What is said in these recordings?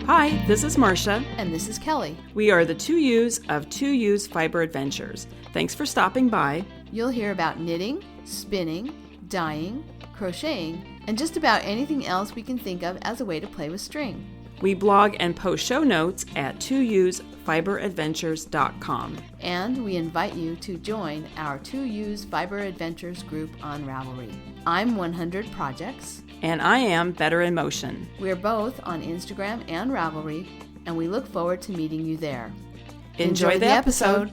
Hi, this is Marsha. And this is Kelly. We are the Two Ewes of Two Ewes Fiber Adventures. Thanks for stopping by. You'll hear about knitting, spinning, dyeing, crocheting, and just about anything else we can think of as a way to play with string. We blog and post show notes at twoewesfiberadventures.com. And we invite you to join our Two Ewes Fiber Adventures group on Ravelry. I'm 100 Projects. And I am Better in Motion. We're both on Instagram and Ravelry, and we look forward to meeting you there. Enjoy the episode.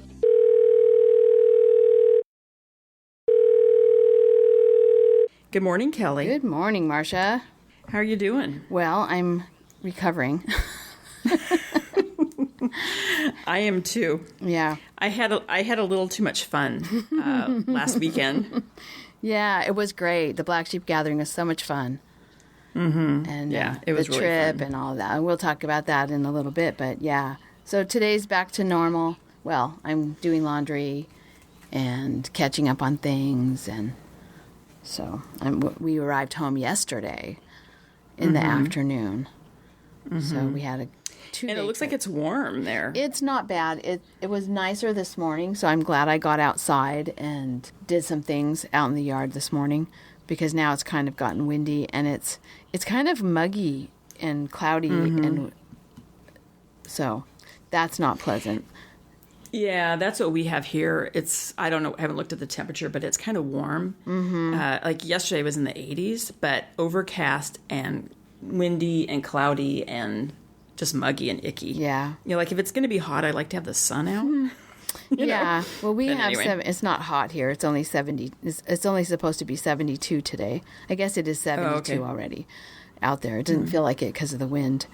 Good morning, Kelly. Good morning, Marsha. How are you doing? Well, I'm recovering. I am too. Yeah. I had a little too much fun last weekend. Yeah, it was great. The Black Sheep Gathering was so much fun. Mm-hmm. And yeah, it was the really trip fun. And all that. And we'll talk about that in a little bit, but yeah. So today's back to normal. Well, I'm doing laundry and catching up on things, and so we arrived home yesterday in the afternoon. Mm-hmm. So we had a 2-day And it looks like it's warm there. It's not bad. It was nicer this morning, so I'm glad I got outside and did some things out in the yard this morning, because now it's kind of gotten windy and it's kind of muggy and cloudy, and so that's not pleasant. Yeah, that's what we have here. I don't know, I haven't looked at the temperature, but it's kind of warm. Mm-hmm. Like yesterday was in the 80s, but overcast and windy and cloudy and just muggy and icky. Yeah. You know, like if it's going to be hot, I like to have the sun out. Yeah. know? Well, we but have anyway. It's not hot here. It's only 70. It's only supposed to be 72 today. I guess it is 72 already out there. It didn't feel like it because of the wind.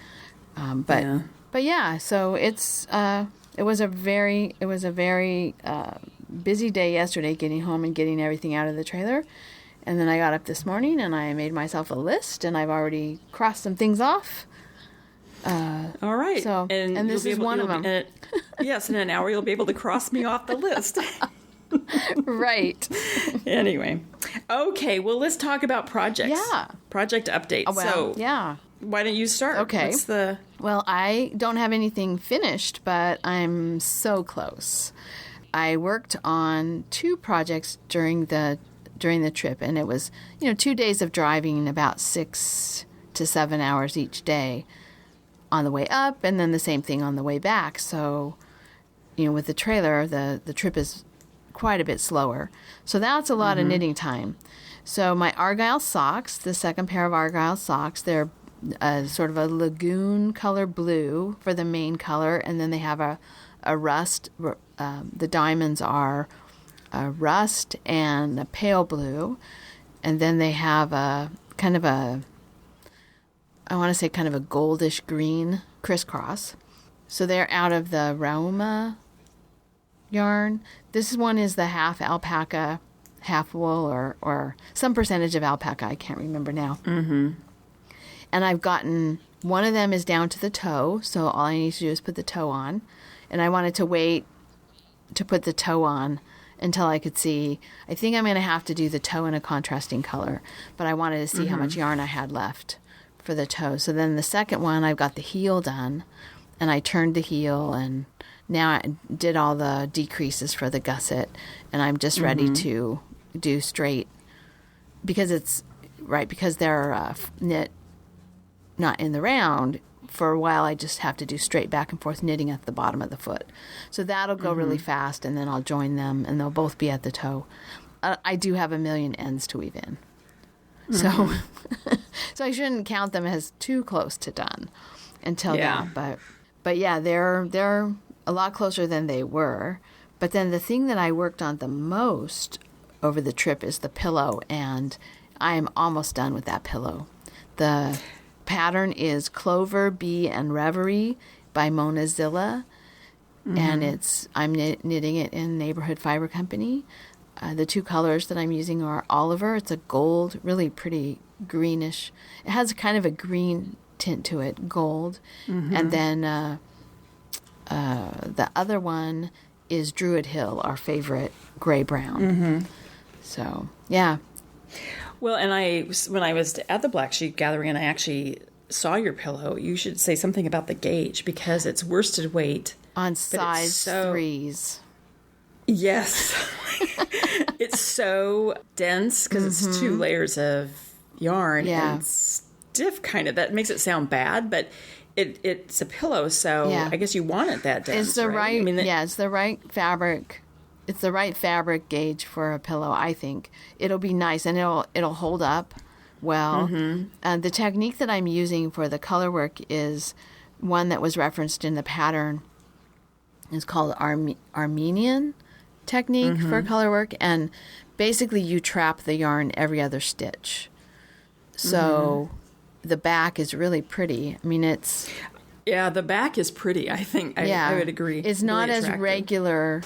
But yeah. So it was a very busy day yesterday, getting home and getting everything out of the trailer. And then I got up this morning and I made myself a list, and I've already crossed some things off. All right. So, and this is one of them. Yes, in an hour you'll be able to cross me off the list. Right. Anyway. Okay, well, let's talk about projects. Yeah. Project update. Well, yeah. Why don't you start? Okay. Well, I don't have anything finished, but I'm so close. I worked on 2 projects during the trip, and it was, 2 days of driving, about 6 to 7 hours each day on the way up, and then the same thing on the way back. So, with the trailer, the trip is quite a bit slower. So that's a lot of knitting time. So my Argyle socks, the second pair of Argyle socks, they're sort of a lagoon color blue for the main color, and then they have a rust. The diamonds are a rust and a pale blue, and then they have a kind of a goldish green crisscross. So they're out of the Roma yarn. This one is the half alpaca, half wool, or some percentage of alpaca. I can't remember now. Mm-hmm. And I've gotten, one of them is down to the toe, so all I need to do is put the toe on. And I wanted to wait to put the toe on until I could see. I think I'm going to have to do the toe in a contrasting color, but I wanted to see how much yarn I had left for the toe. So then the second one, I've got the heel done, and I turned the heel, and now I did all the decreases for the gusset, and I'm just ready to do straight, because they're knit not in the round. For a while, I just have to do straight back and forth knitting at the bottom of the foot. So that'll go really fast, and then I'll join them, and they'll both be at the toe. I do have a million ends to weave in. So so I shouldn't count them as too close to done until that. But yeah, they're a lot closer than they were. But then the thing that I worked on the most over the trip is the pillow, and I am almost done with that pillow. The pattern is Clover, Bee, and Reverie by Mona Zilla, and I'm knitting it in Neighborhood Fiber Company. The 2 colors that I'm using are Oliver. It's a gold, really pretty greenish. It has kind of a green tint to it, gold. And then the other one is Druid Hill, our favorite, gray-brown. So, yeah. Well, and when I was at the Black Sheep Gathering, and I actually saw your pillow, you should say something about the gauge, because it's worsted weight. On size 3s. Yes. It's so dense because it's 2 layers of yarn and stiff kind of. That makes it sound bad, but it's a pillow, so I guess you want it that dense, It's the right, I mean, it's the right fabric. It's the right fabric gauge for a pillow, I think. It'll be nice, and it'll hold up well. The technique that I'm using for the color work is one that was referenced in the pattern. It's called Armenian technique for color work, and basically you trap the yarn every other stitch. So the back is really pretty. I mean, it's... Yeah, the back is pretty, I think. I would agree. It's not really as regular.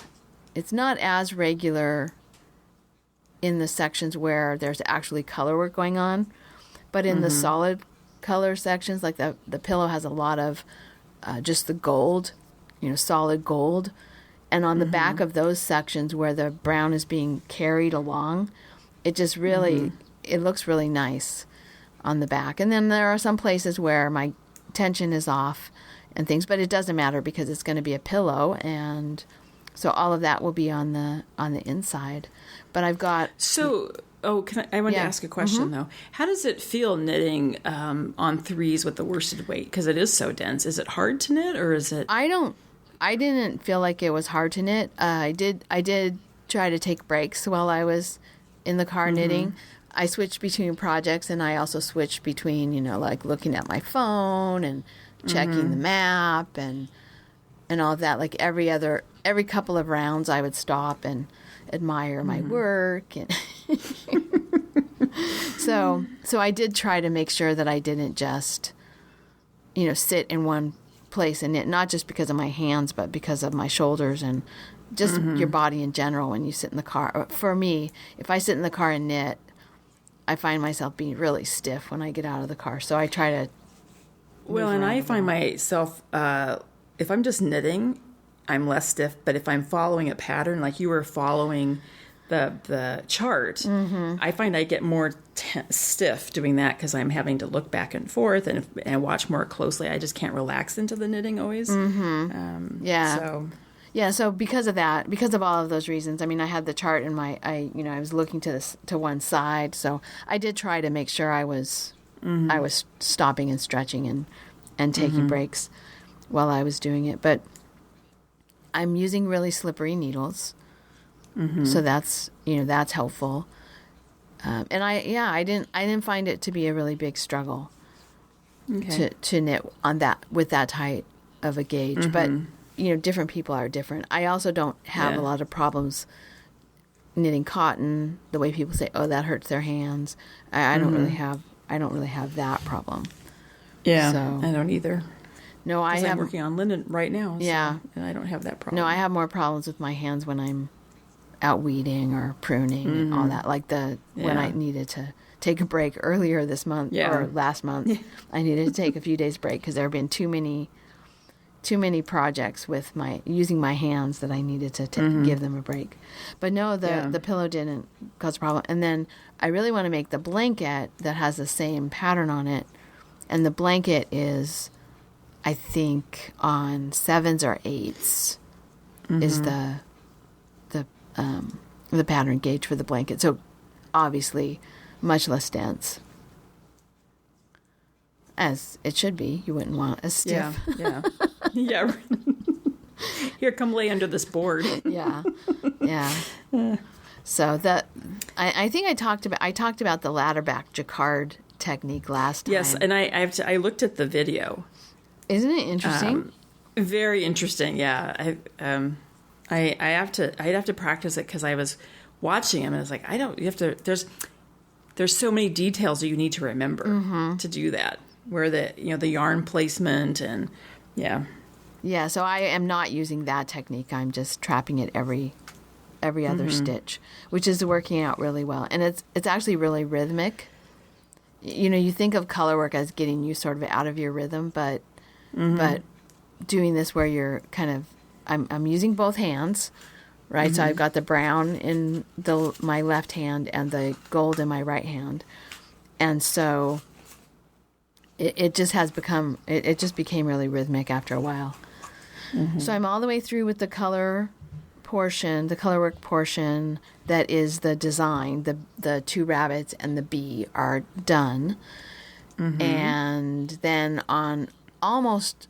It's not as regular in the sections where there's actually color work going on, but in the solid color sections, like the pillow has a lot of just the gold, solid gold. And on the back of those sections where the brown is being carried along, it just really, it looks really nice on the back. And then there are some places where my tension is off and things, but it doesn't matter because it's going to be a pillow, and so all of that will be on the inside. But I've got... So, I want to ask a question, though. How does it feel knitting on 3s with the worsted weight? Because it is so dense. Is it hard to knit, or is it... I didn't feel like it was hard to knit. I did try to take breaks while I was in the car knitting. I switched between projects, and I also switched between, like looking at my phone and checking the map and all of that. Like every couple of rounds, I would stop and admire my work. And so I did try to make sure that I didn't just, sit in one place and knit, not just because of my hands, but because of my shoulders and just your body in general when you sit in the car. For me, if I sit in the car and knit, I find myself being really stiff when I get out of the car. So I try to... Well, and I find myself, if I'm just knitting, I'm less stiff. But if I'm following a pattern, like you were following the chart, I find I get more stiff doing that because I'm having to look back and forth and watch more closely. I just can't relax into the knitting always. So because of that, because of all of those reasons, I mean, I had the chart in I was looking to one side, so I did try to make sure I was stopping and stretching and taking breaks while I was doing it. But I'm using really slippery needles, so that's helpful. And I didn't find it to be a really big struggle to knit on that with that tight of a gauge, but. Different people are different. I also don't have a lot of problems knitting cotton the way people say, "Oh, that hurts their hands." I don't really have that problem. Yeah, so, I don't either. No, I'm working on linen right now. Yeah, and I don't have that problem. No, I have more problems with my hands when I'm out weeding or pruning and all that. Like when I needed to take a break earlier this month or last month, I needed to take a few days break because there have been too many projects with using my hands that I needed to give them a break. But no, the pillow didn't cause a problem. And then I really want to make the blanket that has the same pattern on it. And the blanket is, I think, on 7s or 8s is the pattern gauge for the blanket. So obviously much less dense. As it should be. You wouldn't want a stiff. Yeah. Here, come lay under this board. Yeah. So I think I talked about the ladder back jacquard technique last time. Yes, and I looked at the video. Isn't it interesting? Very interesting. Yeah. I'd have to practice it because I was watching him and I was like, there's so many details that you need to remember to do that. Where the yarn placement and so I am not using that technique. I'm just trapping it every other stitch, which is working out really well, and it's actually really rhythmic. You think of color work as getting you sort of out of your rhythm, but doing this where you're kind of I'm using both hands, right? So I've got the brown in my left hand and the gold in my right hand, and so it just has become, it just became really rhythmic after a while. Mm-hmm. So I'm all the way through with the color portion, the color work portion that is the design. The 2 rabbits and the bee are done. Mm-hmm. And then on almost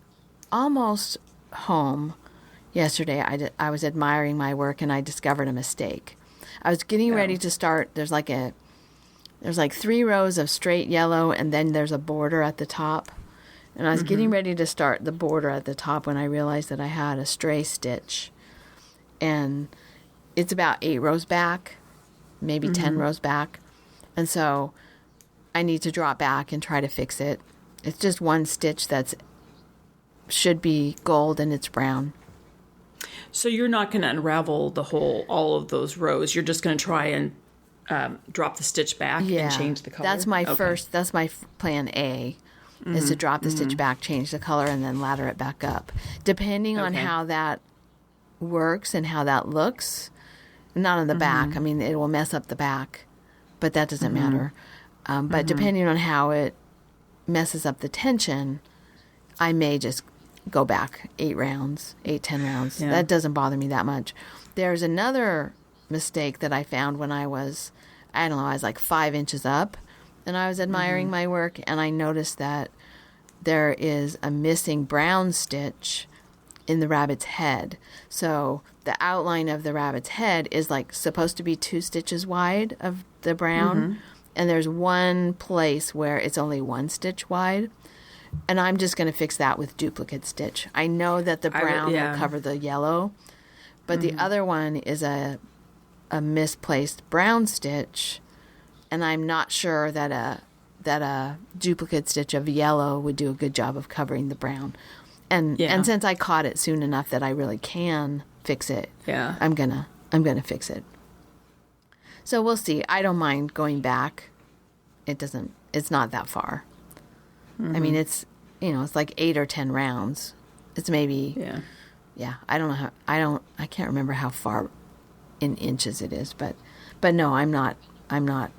home yesterday, I was admiring my work and I discovered a mistake. I was getting ready to start. There's like 3 rows of straight yellow, and then there's a border at the top. And I was getting ready to start the border at the top when I realized that I had a stray stitch. And it's about 8 rows back, maybe 10 rows back. And so I need to drop back and try to fix it. It's just one stitch should be gold and it's brown. So you're not going to unravel all of those rows. You're just going to try and drop the stitch back and change the color? That's my that's my plan A, is to drop the stitch back, change the color, and then ladder it back up. Depending on how that works and how that looks, not on the back. I mean, it will mess up the back, but that doesn't matter. But depending on how it messes up the tension, I may just go back 10 rounds. Yeah. That doesn't bother me that much. There's another mistake that I found when I was like 5 inches up, and I was admiring my work, and I noticed that there is a missing brown stitch in the rabbit's head. So the outline of the rabbit's head is like supposed to be 2 stitches wide of the brown, and there's one place where it's only 1 stitch wide. And I'm just going to fix that with duplicate stitch. I know that the brown will cover the yellow, but the other one is a misplaced brown stitch, and I'm not sure that a duplicate stitch of yellow would do a good job of covering the brown. And since I caught it soon enough that I really can fix it, I'm gonna fix it. So we'll see. I don't mind going back. It's not that far. I mean, it's like 8 or 10 rounds. It's maybe I don't know I can't remember how far in inches it is, but no, I'm not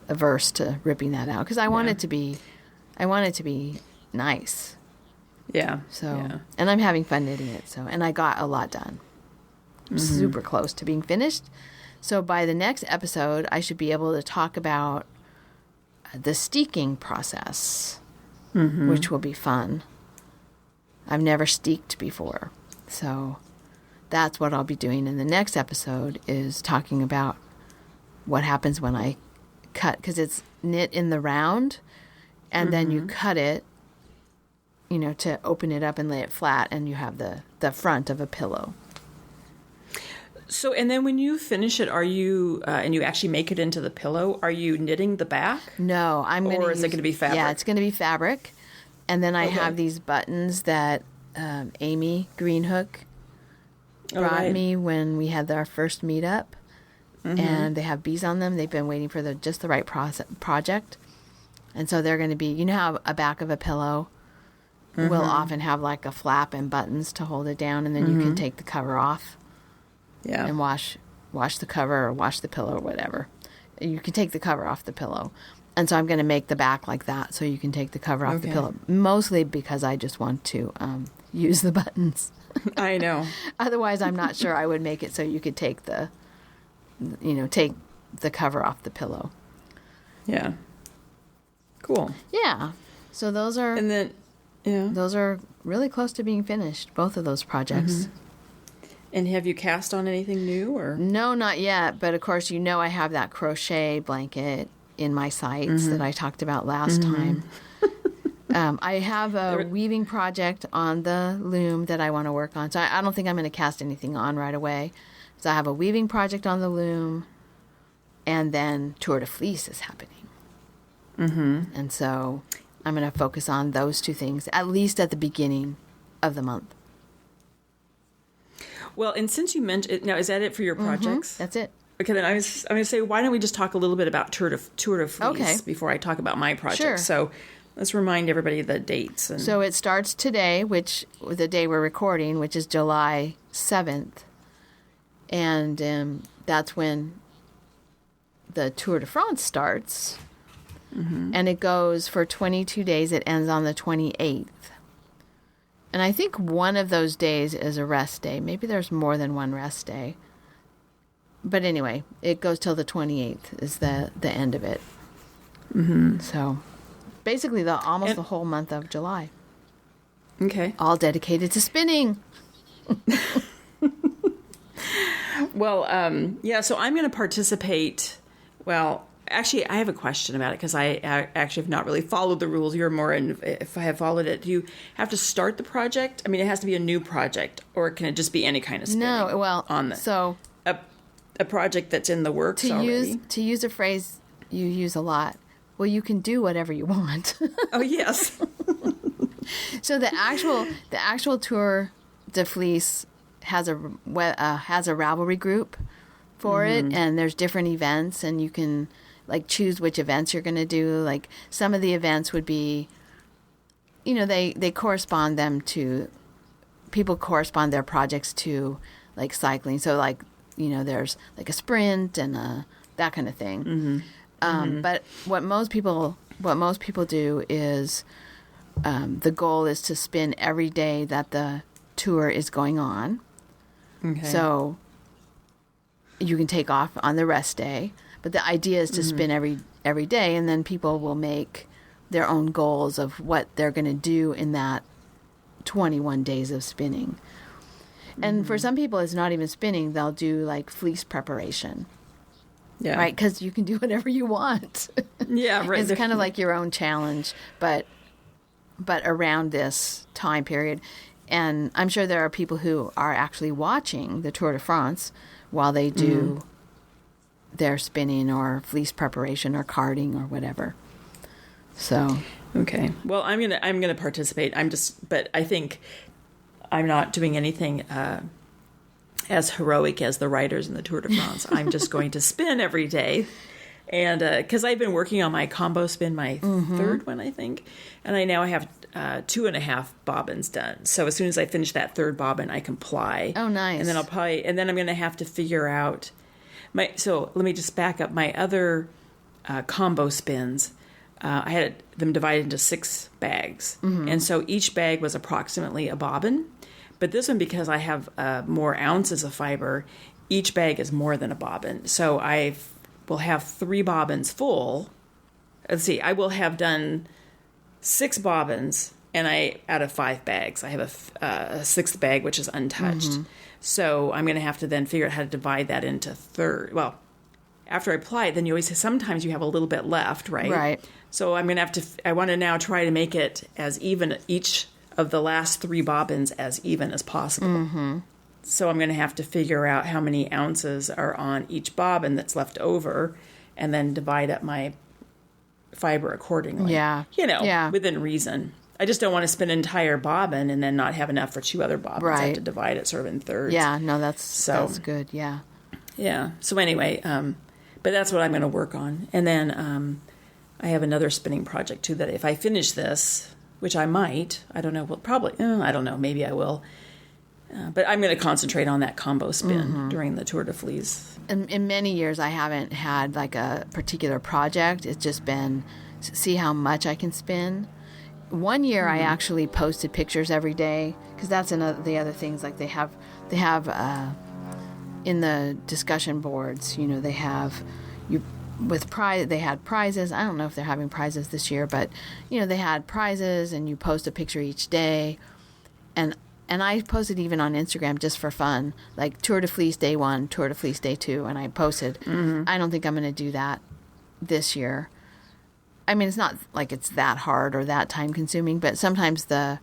averse to ripping that out because I want it to be nice. Yeah. So and I'm having fun knitting it. So and I got a lot done. I'm super close to being finished. So by the next episode, I should be able to talk about the steeking process, which will be fun. I've never steeked before, so that's what I'll be doing in the next episode, is talking about what happens when I cut, because it's knit in the round, and then you cut it, to open it up and lay it flat, and you have the front of a pillow. So, and then when you finish it, are you, and you actually make it into the pillow, are you knitting the back? No, Or is it going to be fabric? Yeah, it's going to be fabric. And then I have these buttons that Amy Greenhook brought me when we had our first meetup. And they have bees on them. They've been waiting for just the right project. And so they're going to be, how a back of a pillow will often have like a flap and buttons to hold it down, and then you can take the cover off. Yeah. And wash the cover or wash the pillow or whatever. You can take the cover off the pillow. And so I'm going to make the back like that so you can take the cover off the pillow. Mostly because I just want to use the buttons. I know. Otherwise, I'm not sure I would make it so you could take the cover off the pillow. Yeah. Cool. Yeah. So those are... And then, those are really close to being finished, both of those projects. And have you cast on anything new, or? No, not yet. But of course, I have that crochet blanket in my sights that I talked about last time. I have a weaving project on the loom that I want to work on. So I don't think I'm going to cast anything on right away. So I have a weaving project on the loom, and then Tour de Fleece is happening. And so I'm going to focus on those 2 things, at least at the beginning of the month. Well, and since you mentioned, now is that it for your projects? That's it. Okay, then I'm going to say, why don't we just talk a little bit about Tour de Fleece before I talk about my project? Sure. So let's remind everybody the dates. So it starts today, the day we're recording, which is July 7th. And that's when the Tour de France starts. and it goes for 22 days. It ends on the 28th. And I think one of those days is a rest day. Maybe there's more than one rest day. But anyway, it goes till the 28th is the end of it. So basically almost the whole month of July. Okay. All dedicated to spinning. Well, so I'm going to participate. Well, actually, I have a question about it because I actually have not really followed the rules. You're more in, if I have followed it, do you have to start the project? I mean, it has to be a new project, or can it just be any kind of spinning? No, well, on so a project that's in the works already? To use a phrase you use a lot, well, you can do whatever you want. Oh, yes. So the actual Tour de Fleece has a Ravelry group for it, and there's different events, and you can like choose which events you're going to do. Like some of the events would be, they correspond them to, people correspond their projects to like cycling. So like, there's like a sprint and that kind of thing. But what most people do is the goal is to spin every day that the tour is going on. Okay. So you can take off on the rest day, but the idea is to spin every day, and then people will make their own goals of what they're going to do in that 21 days of spinning. And for some people, it's not even spinning. They'll do like fleece preparation. Yeah. Right? Because you can do whatever you want. Yeah, right. It's kind of like your own challenge, but around this time period. And I'm sure there are people who are actually watching the Tour de France while they do their spinning or fleece preparation or carding or whatever. So okay. Well, I'm gonna participate. But I think I'm not doing anything as heroic as the riders in the Tour de France. I'm just going to spin every day. And because I've been working on my combo spin, my third one, I think, and I now have 2.5 bobbins done. So as soon as I finish that third bobbin, I can ply. Oh, nice! And then I'm going to have to figure out So let me just back up. My other combo spins, I had them divided into 6 bags, and so each bag was approximately a bobbin. But this one, because I have more ounces of fiber, each bag is more than a bobbin. So I will have 3 bobbins full. Let's see, I will have done 6 bobbins, and out of 5 bags, I have a 6th bag, which is untouched. So I'm going to have to then figure out how to divide that into third. Well, after I apply it, then you always sometimes you have a little bit left, right? Right. So I'm going to I want to now try to make it as even, each of the last 3 bobbins as even as possible. So I'm going to have to figure out how many ounces are on each bobbin that's left over, and then divide up my fiber accordingly. Yeah. Within reason. I just don't want to spin an entire bobbin and then not have enough for 2 other bobbins. Right. I have to divide it sort of in thirds. Yeah, no, that's good, yeah. Yeah. So anyway, but that's what I'm going to work on. And then I have another spinning project, too, that if I finish this, which I might, I don't know, well, probably, I don't know, maybe I will. But I'm going to concentrate on that combo spin during the Tour de Fleece. In many years, I haven't had like a particular project. It's just been see how much I can spin. One year, I actually posted pictures every day, because that's the other things, like they have in the discussion boards, they have they had prizes. I don't know if they're having prizes this year, but they had prizes, and you post a picture each day, and I posted even on Instagram just for fun, like Tour de Fleece Day 1, Tour de Fleece Day 2, and I posted. I don't think I'm going to do that this year. I mean, it's not like it's that hard or that time consuming, but sometimes I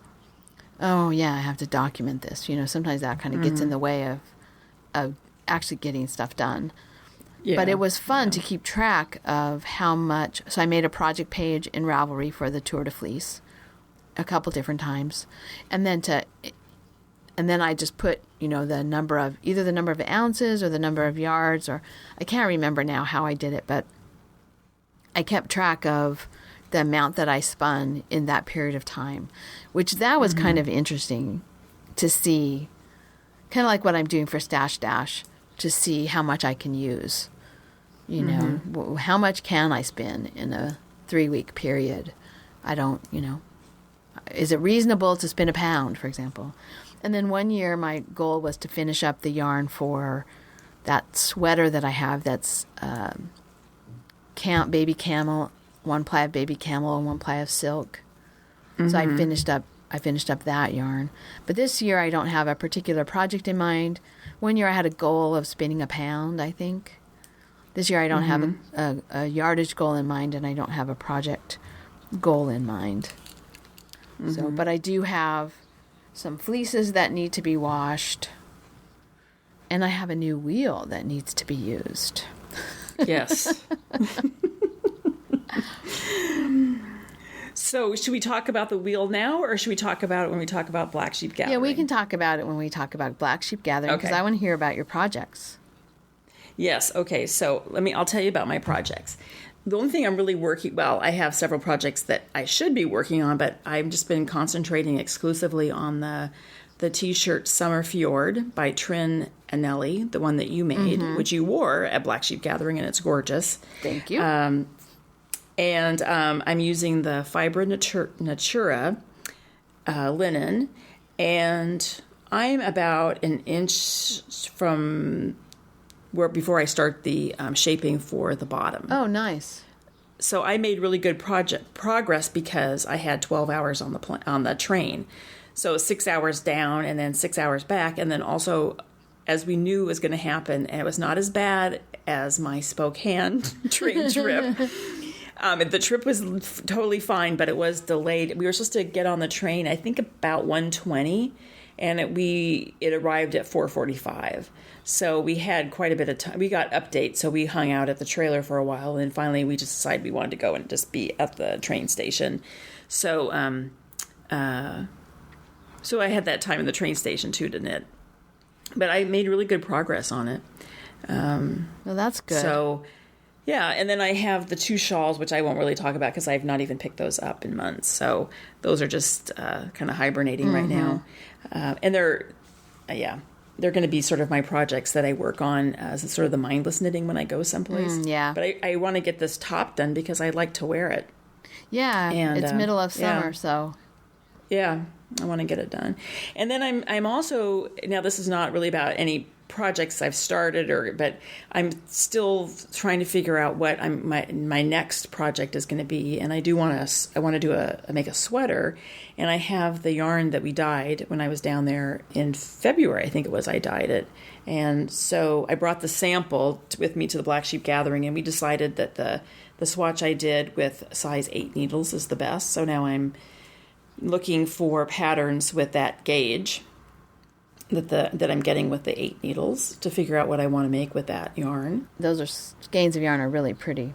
have to document this. Sometimes that kind of gets in the way of actually getting stuff done. Yeah. But it was fun to keep track of how much. So I made a project page in Ravelry for the Tour de Fleece a couple different times, and then I just put the number of either the number of ounces or the number of yards, or I can't remember now how I did it, but I kept track of the amount that I spun in that period of time, which that was kind of interesting to see, kind of like what I'm doing for Stash Dash, to see how much I can use. How much can I spin in 3-week period. I don't, is it reasonable to spin a pound, for example? And then one year my goal was to finish up the yarn for that sweater that I have that's baby camel, 1 ply of baby camel and 1 ply of silk. Mm-hmm. So I finished up that yarn. But this year I don't have a particular project in mind. One year I had a goal of spinning a pound, I think. This year I don't have a yardage goal in mind, and I don't have a project goal in mind. Mm-hmm. So, but I do have some fleeces that need to be washed, and I have a new wheel that needs to be used. Yes. So should we talk about the wheel now, or should we talk about it when we talk about black sheep gathering? Yeah, we can talk about it when we talk about black sheep gathering, because I want to hear about your projects. Yes. Okay. So I'll tell you about my projects. The only thing I'm really I have several projects that I should be working on, but I've just been concentrating exclusively on the t-shirt Summer Fjord by Trin-Annelie, the one that you made, which you wore at Black Sheep Gathering, and it's gorgeous. Thank you. And I'm using the Fibra Natura linen, and I'm about an inch from before I start the shaping for the bottom. Oh, nice. So I made really good progress because I had 12 hours on the train. So 6 hours down and then 6 hours back. And then also, as we knew was going to happen, and it was not as bad as my Spokane train trip. The trip was totally fine, but it was delayed. We were supposed to get on the train, I think, about 1:20, and it arrived at 4:45. So we had quite a bit of time. We got updates, so we hung out at the trailer for a while, and finally we just decided we wanted to go and just be at the train station. So so I had that time in the train station too to knit. But I made really good progress on it. Well, that's good. So, yeah, and then I have the 2 shawls, which I won't really talk about because I've not even picked those up in months. So those are just kind of hibernating right now. And they're going to be sort of my projects that I work on as sort of the mindless knitting when I go someplace. But I want to get this top done because I like to wear it. Yeah, and it's middle of summer, so. Yeah, I want to get it done. And then I'm also, now this is not really about any projects I've started, but I'm still trying to figure out what my next project is going to be. And I want to make a sweater, and I have the yarn that we dyed when I was down there in February. I think it was, I dyed it. And so I brought the sample with me to the Black Sheep Gathering, and we decided that the swatch I did with size 8 needles is the best. So now I'm looking for patterns with that gauge that I'm getting with the 8 needles to figure out what I want to make with that yarn. Those skeins of yarn are really pretty.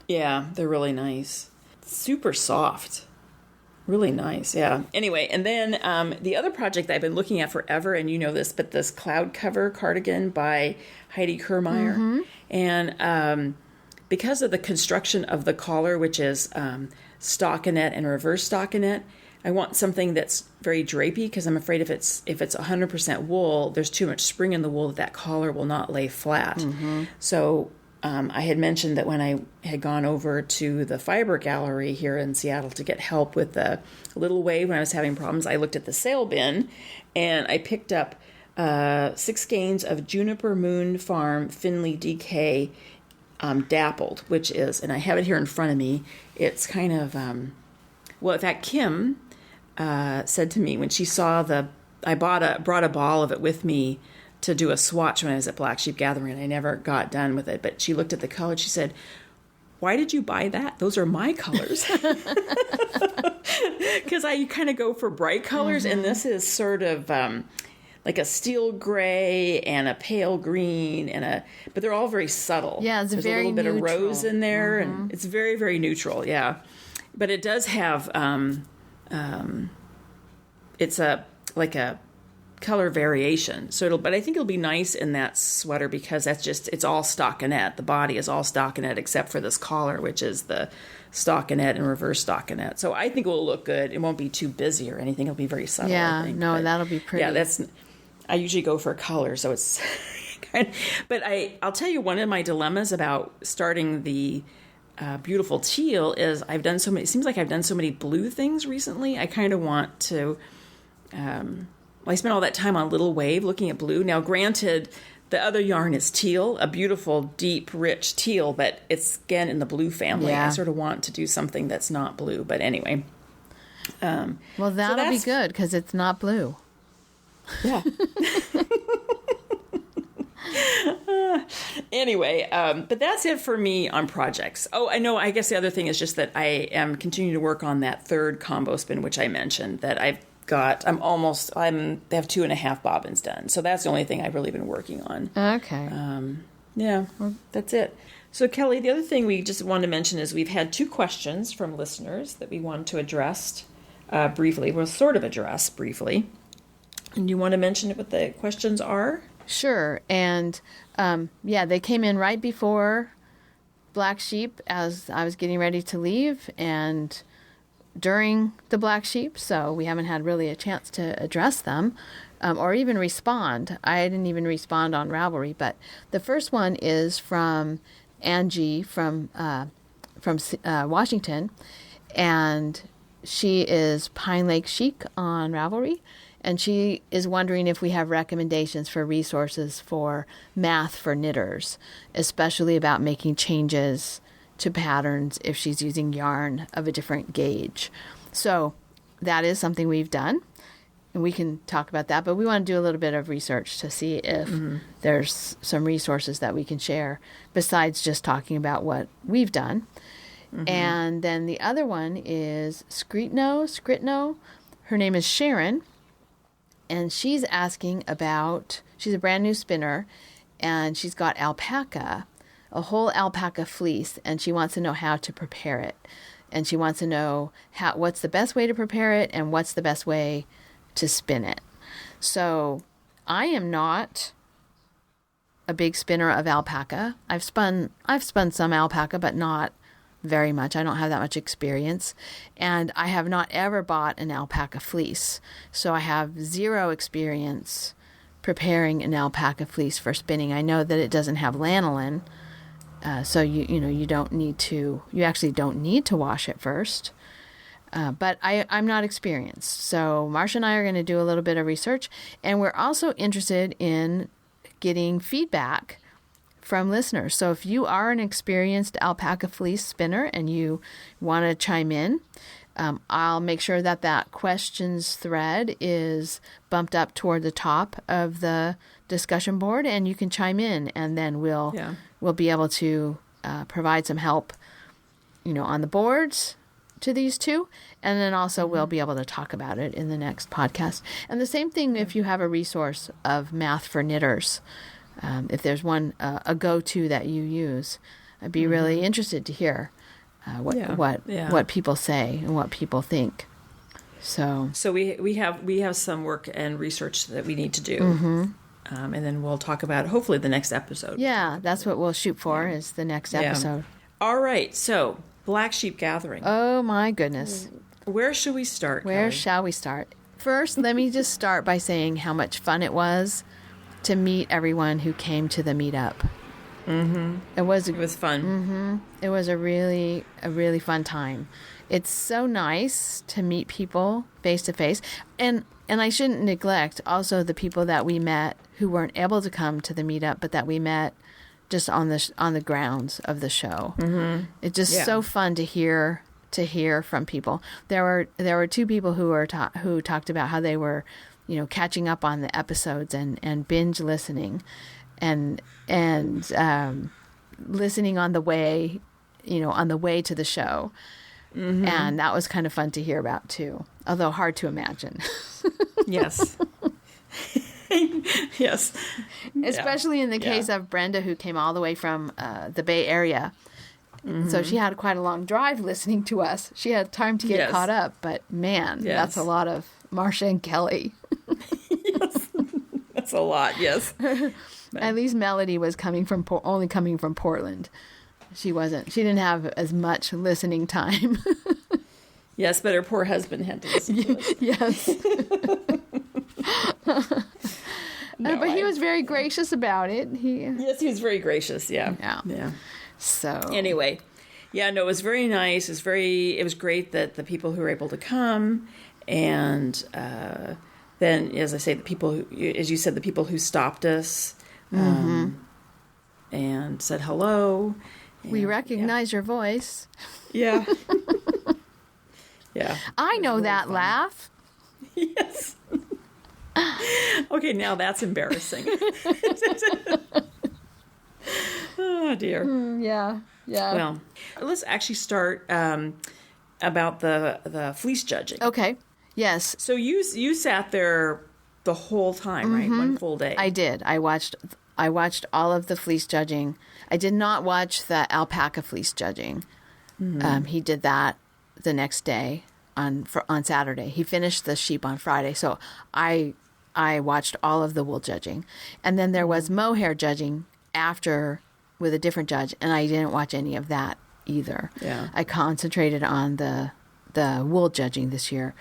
Yeah, they're really nice. Super soft. Really nice, yeah. Anyway, and then the other project that I've been looking at forever, and you know this, but this cloud cover cardigan by Heidi Kermeyer. And because of the construction of the collar, which is stockinette and reverse stockinette, I want something that's very drapey because I'm afraid if it's 100% wool, there's too much spring in the wool that collar will not lay flat. So I had mentioned that when I had gone over to the fiber gallery here in Seattle to get help with the little wave when I was having problems, I looked at the sale bin and I picked up 6 skeins of Juniper Moon Farm Finley DK dappled, which is, and I have it here in front of me, it's kind of, in fact, Kim said to me when she saw I brought a ball of it with me to do a swatch when I was at Black Sheep Gathering, and I never got done with it. But she looked at the color. She said, "Why did you buy that? Those are my colors." Because I kind of go for bright colors, and this is sort of like a steel gray and a pale green but they're all very subtle. Yeah, There's very a little bit neutral. of rose in there, and it's very, very neutral. Yeah, but it does have it's like a color variation. But I think it'll be nice in that sweater because it's all stockinette. The body is all stockinette except for this collar, which is the stockinette and reverse stockinette. So I think it will look good. It won't be too busy or anything. It'll be very subtle. Yeah, I think. that'll be pretty. Yeah, I usually go for color, so it's but I'll tell you one of my dilemmas about starting the beautiful teal is I've done so many. It seems like I've done so many blue things recently. I kind of want to. I spent all that time on Little Wave looking at blue. Now, granted, the other yarn is teal, a beautiful, deep, rich teal, but it's again in the blue family. Yeah. I sort of want to do something that's not blue, but anyway. Well, that'll be good because it's not blue. Yeah. Anyway, but that's it for me on projects. Oh, I know. I guess the other thing is just that I am continuing to work on that third combo spin, which I mentioned that I've got. They have 2.5 bobbins done. So that's the only thing I've really been working on. Okay. Yeah, that's it. So Kelly, the other thing we just wanted to mention is we've had 2 questions from listeners that we wanted to address briefly. We'll sort of address briefly. And you want to mention what the questions are? Sure. And they came in right before Black Sheep as I was getting ready to leave and during the Black Sheep. So we haven't had really a chance to address them or even respond. I didn't even respond on Ravelry. But the first one is from Angie from Washington. And she is Pine Lake Chic on Ravelry. And she is wondering if we have recommendations for resources for math for knitters, especially about making changes to patterns if she's using yarn of a different gauge. So that is something we've done, and we can talk about that. But we want to do a little bit of research to see if there's some resources that we can share besides just talking about what we've done. And then the other one is Scritno. Her name is Sharon. And she's asking about, she's a brand new spinner, and she's got alpaca, a whole alpaca fleece, and she wants to know how to prepare it. And she wants to know what's the best way to prepare it and what's the best way to spin it. So I am not a big spinner of alpaca. I've spun some alpaca, but not very much. I don't have that much experience. And I have not ever bought an alpaca fleece. So I have 0 experience preparing an alpaca fleece for spinning. I know that it doesn't have lanolin. So you actually don't need to wash it first. But I'm not experienced. So Marsha and I are going to do a little bit of research. And we're also interested in getting feedback from listeners. So if you are an experienced alpaca fleece spinner and you want to chime in, I'll make sure that questions thread is bumped up toward the top of the discussion board, and you can chime in, and then we'll be able to provide some help, on the boards to these 2, and then also we'll be able to talk about it in the next podcast. And the same thing if you have a resource of math for knitters. If there's one, a go-to that you use, I'd be really interested to hear what people say and what people think. So we have some work and research that we need to do, and then we'll talk about hopefully the next episode. Yeah, that's what we'll shoot for is the next episode. All right, so Black Sheep Gathering. Oh my goodness, where should we start? Where Kelly? shall we start? First, let me just start by saying how much fun it was to meet everyone who came to the meetup. It was fun. It was a really fun time. It's so nice to meet people face to face, and I shouldn't neglect also the people that we met who weren't able to come to the meetup, but that we met just on the grounds of the show. It's just so fun to hear from people. There were 2 people who talked about how they were catching up on the episodes and binge listening and listening on the way to the show. And that was kind of fun to hear about too, although hard to imagine. Yes. Yes. Especially in the case of Brenda, who came all the way from the Bay Area. So she had quite a long drive listening to us. She had time to get caught up, but man, that's a lot of Marsha and Kelly. Yes. That's a lot, yes. At least Melody was only coming from Portland. She didn't have as much listening time. Yes, but her poor husband had to listen to us. Yes. But he was very gracious about it. Yes, he was very gracious, yeah. So anyway, Yeah, no, it was very nice. It was great that the people who were able to come, and then, as I say, the people who, as you said, the people who stopped us, and said hello. We recognize your voice. Yeah. Yeah. I know really that fun. Laugh. Yes. Okay, now that's embarrassing. Oh, dear. Yeah. Well, let's actually start about the fleece judging. Okay. Yes. So you sat there the whole time, right? One full day. I did. I watched all of the fleece judging. I did not watch the alpaca fleece judging. He did that the next day on Saturday. He finished the sheep on Friday. So I watched all of the wool judging. And then there was mohair judging after with a different judge, and I didn't watch any of that either. Yeah. I concentrated on the wool judging this year.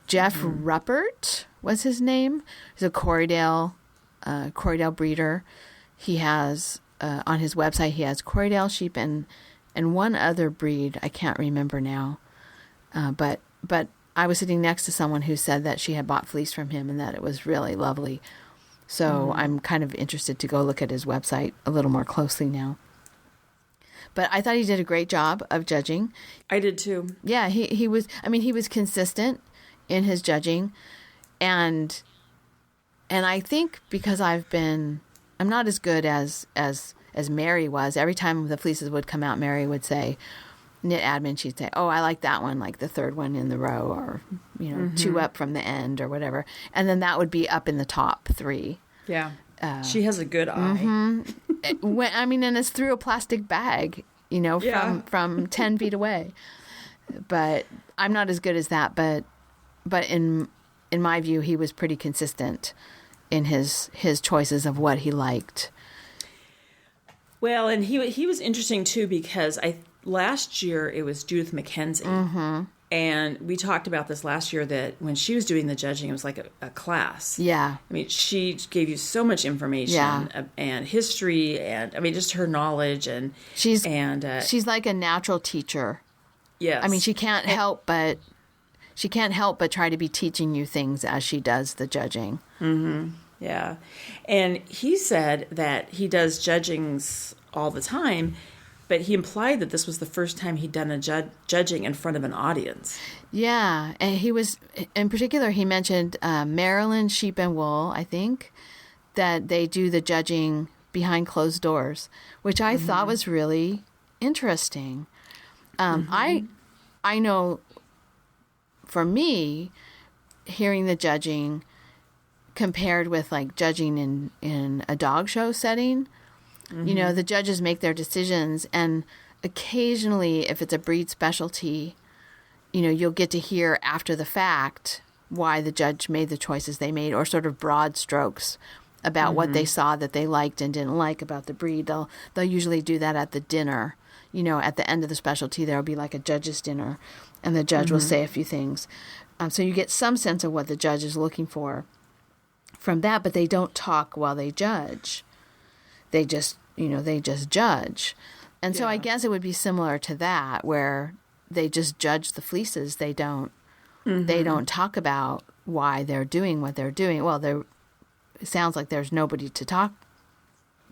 Jeff Ruppert was his name. He's a Corriedale breeder. He has on his website he has Corriedale sheep and one other breed I can't remember now. But I was sitting next to someone who said that she had bought fleece from him and that it was really lovely. So I'm kind of interested to go look at his website a little more closely now. But I thought he did a great job of judging. I did too. Yeah, he was. I mean, he was consistent in his judging, and I think because I'm not as good as Mary was. Every time the fleeces would come out, Mary would say, knit admin, she'd say, "Oh, I like that one, like the third one in the row, or two up from the end, or whatever." And then that would be up in the top three. Yeah, she has a good eye. And it's through a plastic bag, from 10 feet away. But I'm not as good as that. But in my view, he was pretty consistent in his choices of what he liked. Well, and he was interesting too because last year it was Judith McKenzie, and we talked about this last year that when she was doing the judging, it was like a class. Yeah, I mean, she gave you so much information and history, and I mean, just her knowledge, and she's like a natural teacher. Yes, I mean, she can't help but try to be teaching you things as she does the judging. Yeah, and he said that he does judgings all the time. But he implied that this was the first time he'd done a judging in front of an audience. Yeah, and he was, in particular, he mentioned Maryland Sheep and Wool, I think, that they do the judging behind closed doors, which I thought was really interesting. I know, for me, hearing the judging compared with like judging in a dog show setting, the judges make their decisions, and occasionally, if it's a breed specialty, you'll get to hear after the fact why the judge made the choices they made, or sort of broad strokes about what they saw that they liked and didn't like about the breed. They'll usually do that at the dinner. At the end of the specialty, there'll be like a judge's dinner, and the judge will say a few things. So you get some sense of what the judge is looking for from that, but they don't talk while they judge. They just judge. And so I guess it would be similar to that, where they just judge the fleeces. They don't talk about why they're doing what they're doing. Well, it sounds like there's nobody to talk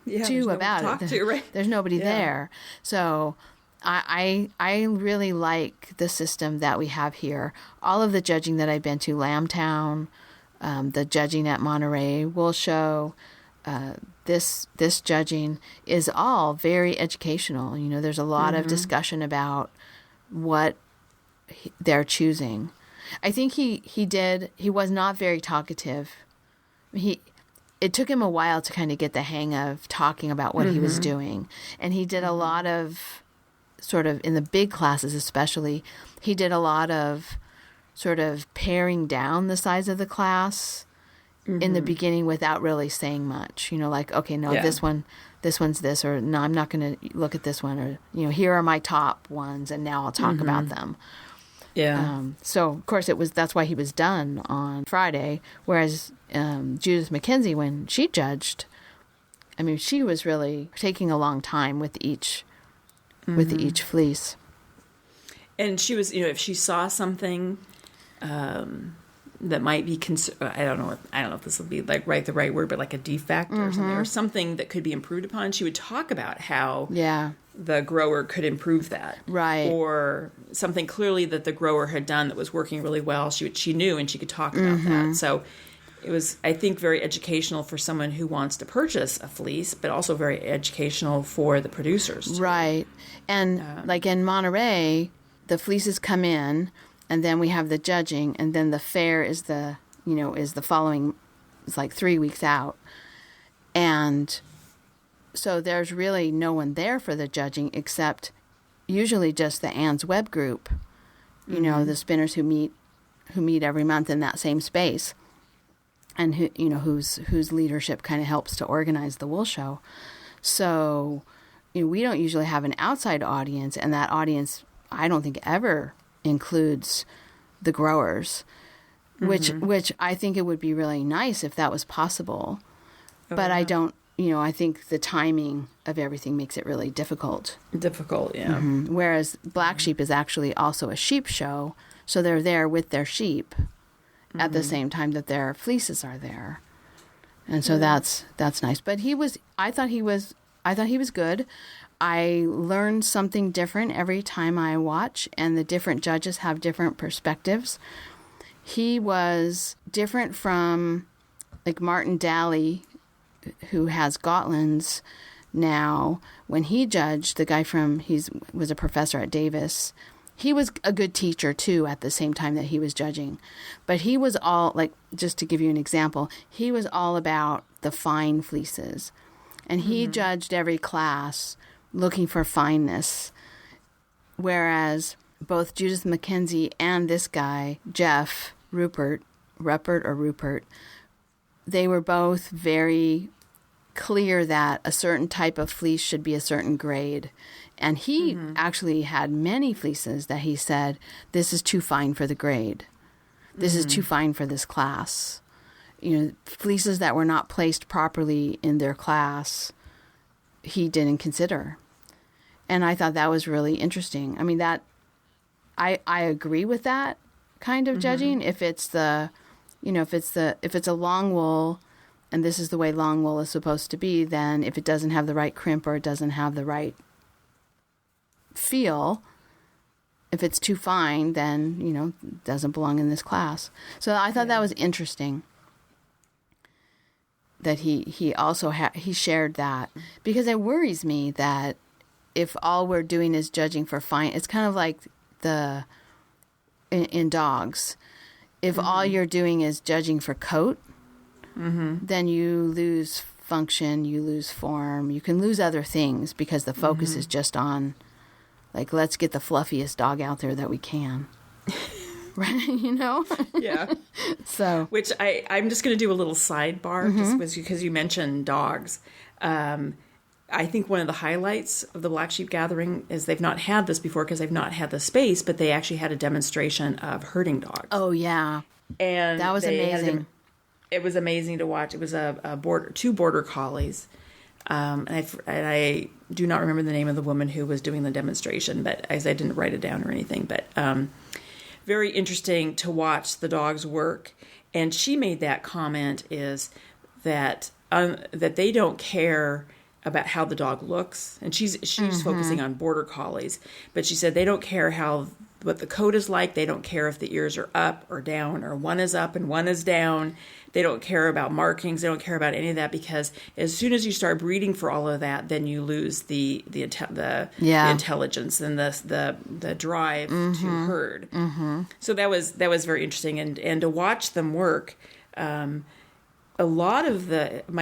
to about it. Right? There's nobody there. So I really like the system that we have here. All of the judging that I've been to, Lambtown, the judging at Monterey Wool Show, this judging is all very educational. There's a lot of discussion about what they're choosing. I think he was not very talkative. It took him a while to kind of get the hang of talking about what he was doing. And he did a lot of sort of, in the big classes especially, he did a lot of sort of paring down the size of the class in the beginning without really saying much, like, okay, no, this one's this, or no, I'm not going to look at this one, or, here are my top ones, and now I'll talk about them. Yeah. So of course that's why he was done on Friday. Whereas, Judith McKenzie, when she judged, I mean, she was really taking a long time with each with each fleece. And she was, if she saw something that might be, I don't know if this will be like the right word, but like a defect or something, or something that could be improved upon, she would talk about how the grower could improve that. Right. Or something clearly that the grower had done that was working really well. She knew, and she could talk about that. So it was, I think, very educational for someone who wants to purchase a fleece, but also very educational for the producers too. Right. And like in Monterey, the fleeces come in, and then we have the judging, and then the fair is the following, it's like 3 weeks out. And so there's really no one there for the judging except usually just the Anne's Web group, the spinners who meet every month in that same space, and whose leadership kind of helps to organize the wool show. So, we don't usually have an outside audience, and that audience, I don't think, ever includes the growers, which I think it would be really nice if that was possible. But I don't, I think the timing of everything makes it really difficult. Difficult, yeah. Whereas Black Sheep is actually also a sheep show, so they're there with their sheep at the same time that their fleeces are there. And so that's nice. But I thought he was good. I learned something different every time I watch, and the different judges have different perspectives. He was different from, like, Martin Daly, who has Gotland's now. When he judged, the guy was a professor at Davis. He was a good teacher, too, at the same time that he was judging. But he was all, like, just to give you an example, he was all about the fine fleeces. And he judged every class looking for fineness, whereas both Judith Mackenzie and this guy, Jeff Rupert, they were both very clear that a certain type of fleece should be a certain grade. And he actually had many fleeces that he said, this is too fine for the grade. This is too fine for this class. Fleeces that were not placed properly in their class, he didn't consider. And I thought that was really interesting. I mean, that I agree with that kind of judging. If it's if it's a long wool, and this is the way long wool is supposed to be, then if it doesn't have the right crimp or it doesn't have the right feel, if it's too fine, then it doesn't belong in this class. So I thought that was interesting, that he also he shared that, because it worries me that if all we're doing is judging for fine, it's kind of like in dogs. If all you're doing is judging for coat, then you lose function, you lose form, you can lose other things because the focus is just on, like, let's get the fluffiest dog out there that we can. Right, Yeah. So, which I'm just going to do a little sidebar, just because you mentioned dogs. I think one of the highlights of the Black Sheep Gathering is they've not had this before because they've not had the space, but they actually had a demonstration of herding dogs. Oh, yeah. And that was amazing. It was amazing to watch. It was two border collies. And I do not remember the name of the woman who was doing the demonstration, but I didn't write it down or anything. But very interesting to watch the dogs work. And she made that comment, is that they don't care about how the dog looks, and she's focusing on border collies, but she said they don't care what the coat is like. They don't care if the ears are up or down, or one is up and one is down. They don't care about markings. They don't care about any of that, because as soon as you start breeding for all of that, then you lose the intelligence and the drive to herd. So that was very interesting, and to watch them work. My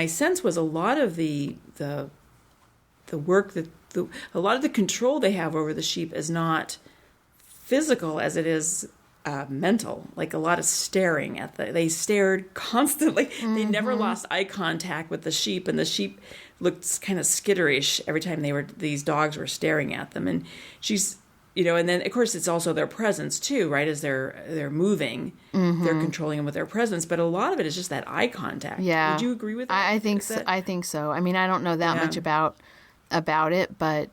sense was a lot of the work a lot of the control they have over the sheep is not physical as it is mental. Like a lot of staring they stared constantly. They never lost eye contact with the sheep, and the sheep looked kind of skitterish every time these dogs were staring at them. And she's, and then of course it's also their presence too, right? As they're moving, they're controlling them with their presence. But a lot of it is just that eye contact. Yeah. Would you agree with that? I think so. I think so. I mean, I don't know that much about it, but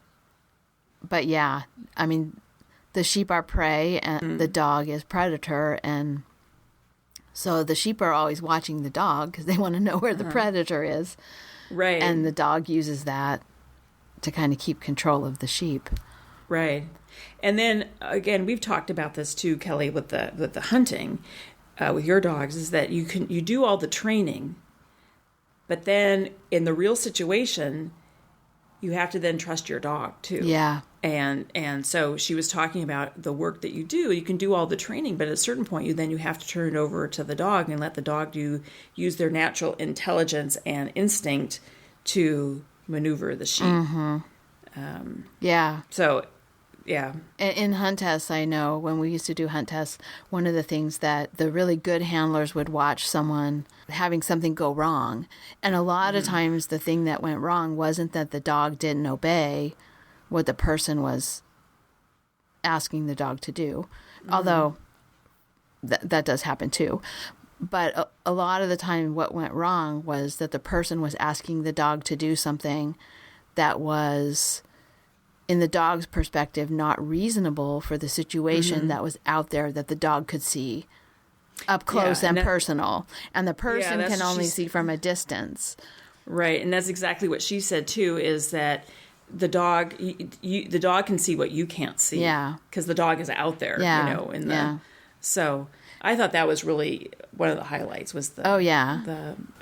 but yeah, I mean, the sheep are prey and the dog is predator, and so the sheep are always watching the dog because they want to know where the predator is. Right. And the dog uses that to kind of keep control of the sheep. Right. And then again, we've talked about this too, Kelly, with the hunting with your dogs, is that you do all the training, but then in the real situation, you have to then trust your dog too. Yeah. And so she was talking about the work that you do. You can do all the training, but at a certain point, you have to turn it over to the dog and let the dog use their natural intelligence and instinct to maneuver the sheep. Mm-hmm. Yeah. So, yeah. In hunt tests, I know when we used to do hunt tests, one of the things that the really good handlers would watch someone having something go wrong. And a lot of times the thing that went wrong wasn't that the dog didn't obey what the person was asking the dog to do. Although that does happen too. But a lot of the time what went wrong was that the person was asking the dog to do something that was, in the dog's perspective, not reasonable for the situation that was out there that the dog could see up close and personal. And the person can only see from a distance. Right. And that's exactly what she said too, is that the dog, the dog can see what you can't see. Yeah. Because the dog is out there, So I thought that was really one of the highlights was the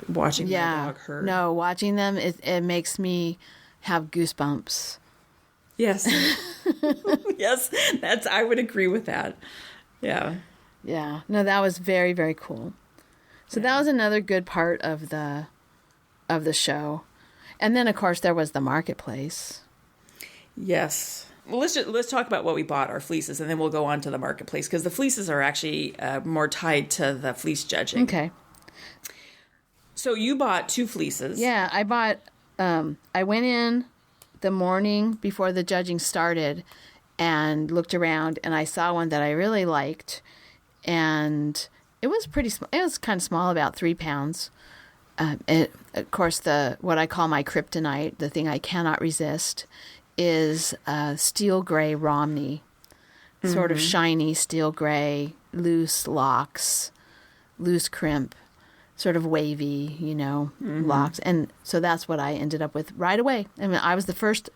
watching the dog herd. No, watching them, it makes me have goosebumps. Yes. Yes, I would agree with that. Yeah. Yeah. No, that was very, very cool. So that was another good part of the show. And then of course there was the marketplace. Yes. Well, let's talk about what we bought, our fleeces, and then we'll go on to the marketplace, because the fleeces are actually more tied to the fleece judging. Okay. So you bought 2 fleeces. Yeah, I bought, I went in the morning before the judging started and looked around, and I saw one that I really liked, and it was pretty small. It was kind of small, about 3 pounds. Of course, what I call my kryptonite, the thing I cannot resist, is steel gray Romney, sort of shiny steel gray, loose locks, loose crimp, sort of wavy, locks. And so that's what I ended up with right away. I mean, I was the first.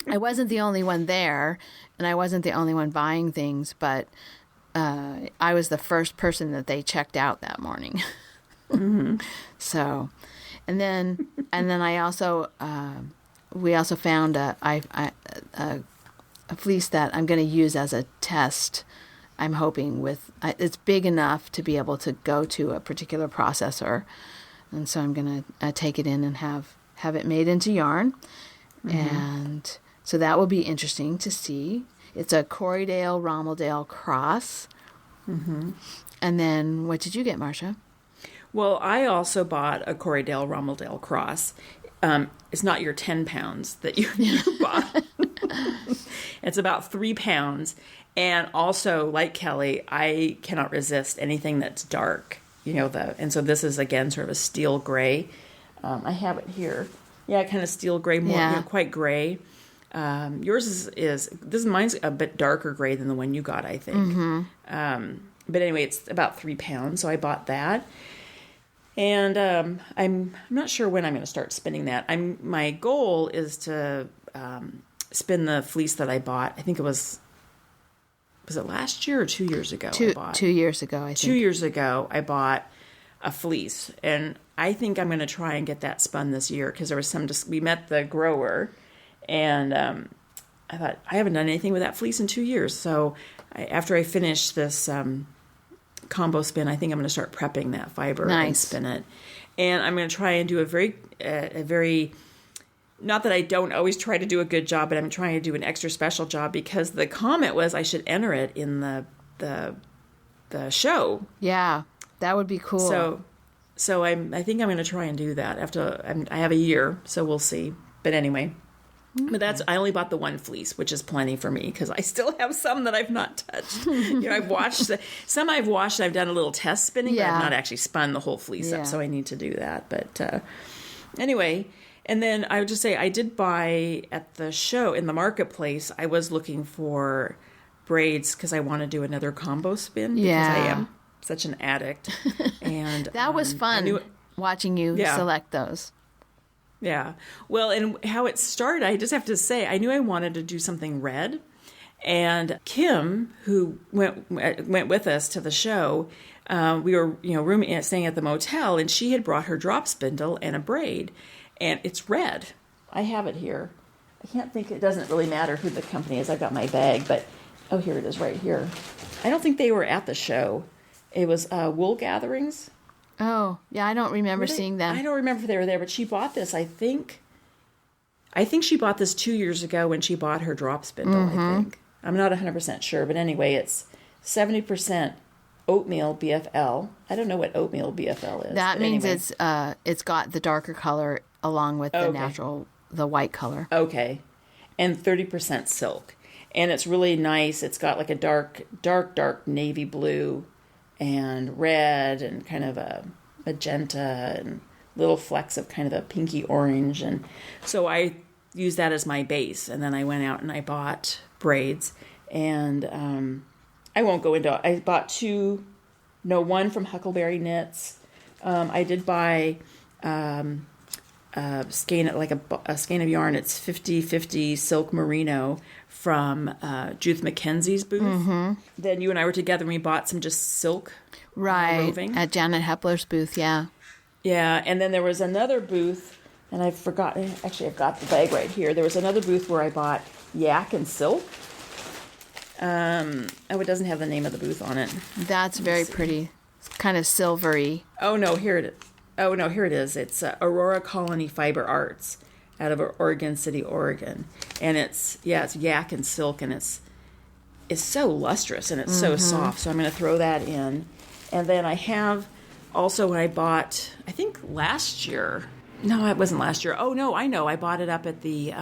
I wasn't the only one there, and I wasn't the only one buying things, but I was the first person that they checked out that morning. So, and then I also. We also found a fleece that I'm going to use as a test. I'm hoping it's big enough to be able to go to a particular processor, and so I'm going to take it in and have it made into yarn, and so that will be interesting to see. It's a Corriedale Romeldale cross, and then what did you get, Marsha? Well, I also bought a Corriedale Romeldale cross. It's not your 10 pounds that you bought. It's about 3 pounds. And also, like Kelly, I cannot resist anything that's dark. And so this is, again, sort of a steel gray. I have it here. Yeah, kind of steel gray, more quite gray. Yours mine's a bit darker gray than the one you got, I think. But anyway, it's about 3 pounds, so I bought that. And I'm not sure when I'm going to start spinning that. My goal is to spin the fleece that I bought. I think it was it last year or 2 years ago? 2 years ago, I think. 2 years ago, I bought a fleece, and I think I'm going to try and get that spun this year, because there was we met the grower, and I thought, I haven't done anything with that fleece in 2 years. So after I finish this combo spin, I think I'm going to start prepping that fiber and spin it. And I'm going to try and do a very, not that I don't always try to do a good job, but I'm trying to do an extra special job, because the comment was I should enter it in the show. Yeah, that would be cool. So I think I'm going to try and do that. I have a year, so we'll see. But anyway. But I only bought the one fleece, which is plenty for me, because I still have some that I've not touched. I've washed some. I've washed. I've done a little test spinning, but I've not actually spun the whole fleece up. So I need to do that. But anyway, And then I would just say I did buy at the show in the marketplace. I was looking for braids because I want to do another combo spin because I am such an addict. And that was fun watching you select those. Yeah. Well, and how it started, I just have to say, I knew I wanted to do something red. And Kim, who went with us to the show, we were, staying at the motel, and she had brought her drop spindle and a braid, and it's red. I have it here. I can't think, it doesn't really matter who the company is. I've got my bag, but, here it is right here. I don't think they were at the show. It was Wool Gatherings. Oh, yeah, I don't remember seeing them. I don't remember if they were there, but she bought this, I think she bought this 2 years ago when she bought her drop spindle, I think. I'm not 100% sure, but anyway, it's 70% oatmeal BFL. I don't know what oatmeal BFL is. That means it's got the darker color along with the white color. Okay. And 30% silk. And it's really nice. It's got like a dark navy blue and red and kind of a magenta and little flecks of kind of a pinky orange. And so I used that as my base. And then I went out and I bought braids. And I won't go into it. I bought one from Huckleberry Knits. I did buy a skein of yarn. It's 50/50 silk merino from Judith McKenzie's booth. Mm-hmm. Then you and I were together and we bought some just silk roving. At Janet Hepler's booth, yeah. Yeah, and then there was another booth, and I've forgotten, actually I've got the bag right here. There was another booth where I bought yak and silk. It doesn't have the name of the booth on it. That's very pretty. It's kind of silvery. Oh, no, here it is. It's Aurora Colony Fiber Arts out of Oregon City, Oregon. And it's yak and silk, and it's so lustrous, and it's so soft. So I'm going to throw that in. And then I have also when I bought, I think last year. No, it wasn't last year. Oh, no, I know. I bought it up at the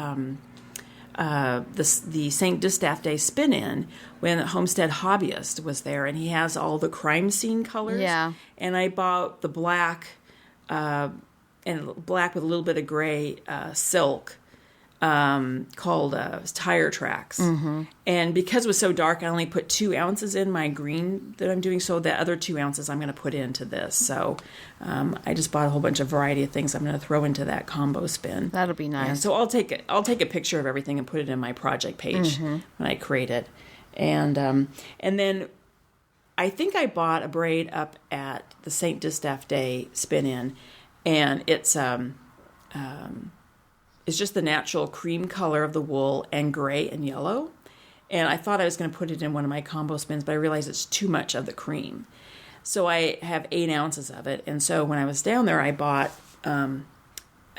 St. Distaff Day spin-in when Homestead Hobbyist was there, and he has all the crime scene colors. Yeah. And I bought the black with a little bit of gray silk called Tire Tracks. Mm-hmm. And because it was so dark, I only put 2 ounces in my green that I'm doing, so the other 2 ounces I'm going to put into this. So I just bought a whole bunch of variety of things I'm going to throw into that combo spin. That'll be nice. And so I'll take a picture of everything and put it in my project page when I create it. And then I think I bought a braid up at the St. Distaff Day spin-in, and it's just the natural cream color of the wool and gray and yellow. And I thought I was going to put it in one of my combo spins, but I realized it's too much of the cream. So I have 8 ounces of it. And so when I was down there, I bought, I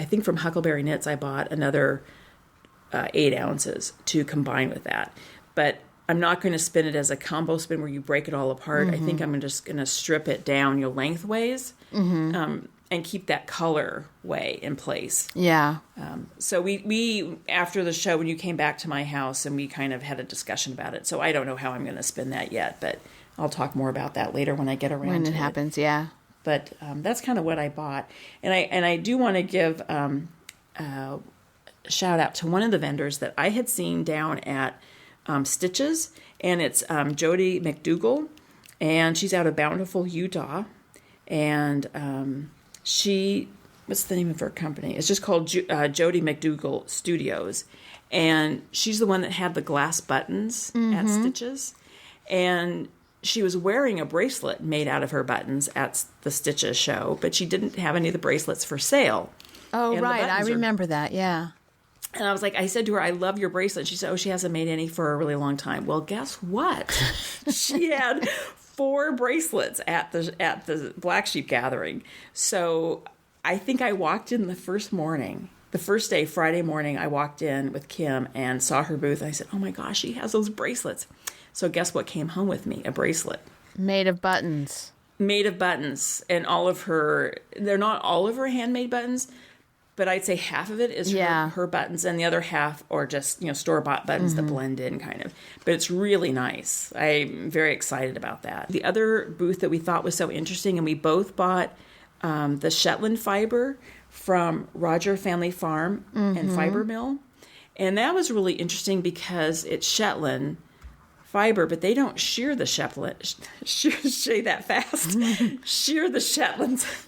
think from Huckleberry Knits, I bought another 8 ounces to combine with that. But I'm not going to spin it as a combo spin where you break it all apart. I think I'm just going to strip it down lengthways. And keep that color way in place. Yeah. So we after the show, when you came back to my house, and we kind of had a discussion about it. So I don't know how I'm going to spin that yet, but I'll talk more about that later when I get around to it. When it happens, yeah. But that's kind of what I bought. And I do want to give a shout out to one of the vendors that I had seen down at Stitches, and it's Jody McDougall, and she's out of Bountiful, Utah. And what's the name of her company? It's just called Jody McDougall Studios. And she's the one that had the glass buttons at Stitches. And she was wearing a bracelet made out of her buttons at the Stitches show, but she didn't have any of the bracelets for sale. Oh, right. I remember that, yeah. And I said to her, I love your bracelet. She said, she hasn't made any for a really long time. Well, guess what? She had 4 bracelets at the Black Sheep gathering. So I think I walked in the first day, Friday morning, I walked in with Kim and saw her booth. And I said, oh my gosh, she has those bracelets. So guess what came home with me? A bracelet. Made of buttons. And they're not all of her handmade buttons, but I'd say half of it is her buttons, and the other half are just store-bought buttons that blend in kind of. But it's really nice. I'm very excited about that. The other booth that we thought was so interesting, and we both bought the Shetland fiber from Roger Family Farm and Fiber Mill. And that was really interesting because it's Shetland fiber, but they don't shear the Shetland. Say that fast. Shear the Shetlands.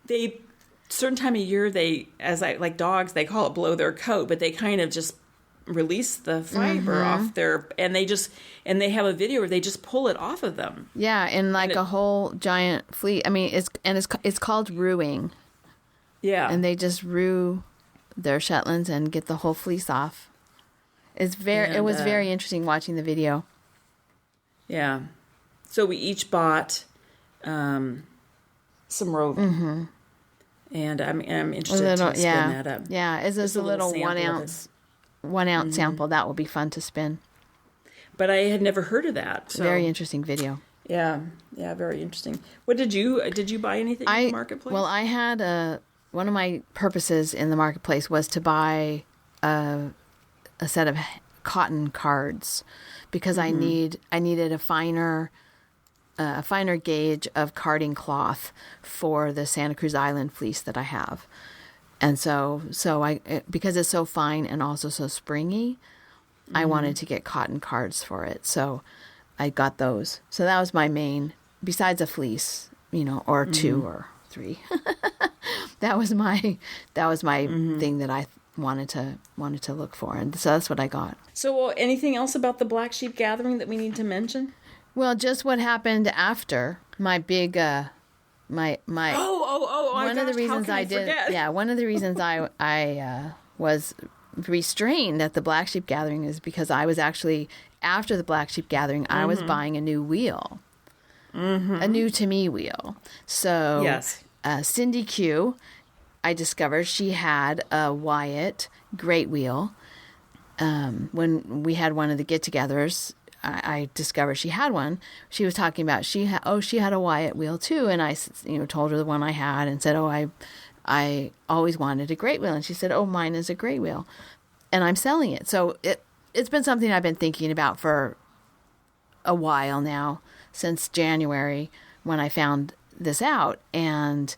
They, certain time of year, like dogs, they call it blow their coat, but they kind of just release the fiber off their, and they have a video where they just pull it off of them. Yeah, in like a whole giant fleece. I mean, it's called ruing. Yeah. And they just rue their Shetlands and get the whole fleece off. It was very interesting watching the video. Yeah. So we each bought some roving. And I'm interested to spin that up. Yeah, it's just a little 1 ounce sample. That will be fun to spin. But I had never heard of that. So. Very interesting video. Yeah, very interesting. What did you buy anything in the marketplace? Well, I had one of my purposes in the marketplace was to buy a set of cotton cards because I needed a finer gauge of carding cloth for the Santa Cruz Island fleece that I have. And so because it's so fine and also so springy, I wanted to get cotton cards for it. So I got those. So that was my main, besides a fleece, or two or three. that was my thing that I wanted to look for. And so that's what I got. So anything else about the Black Sheep Gathering that we need to mention? Well, just what happened after my big, my. One of the reasons I did, one of the reasons I was restrained at the Black Sheep Gathering is because I was actually, after the Black Sheep Gathering, I was buying a new wheel, a new to me wheel. So yes. Cindy Q, I discovered she had a Wyatt great wheel. When we had one of the get-togethers, I discovered she had one. She was talking about she had a Wyatt wheel too, and I told her the one I had and said, I always wanted a great wheel, and she said, mine is a great wheel, and I'm selling it. So it's been something I've been thinking about for a while now, since January when I found this out, and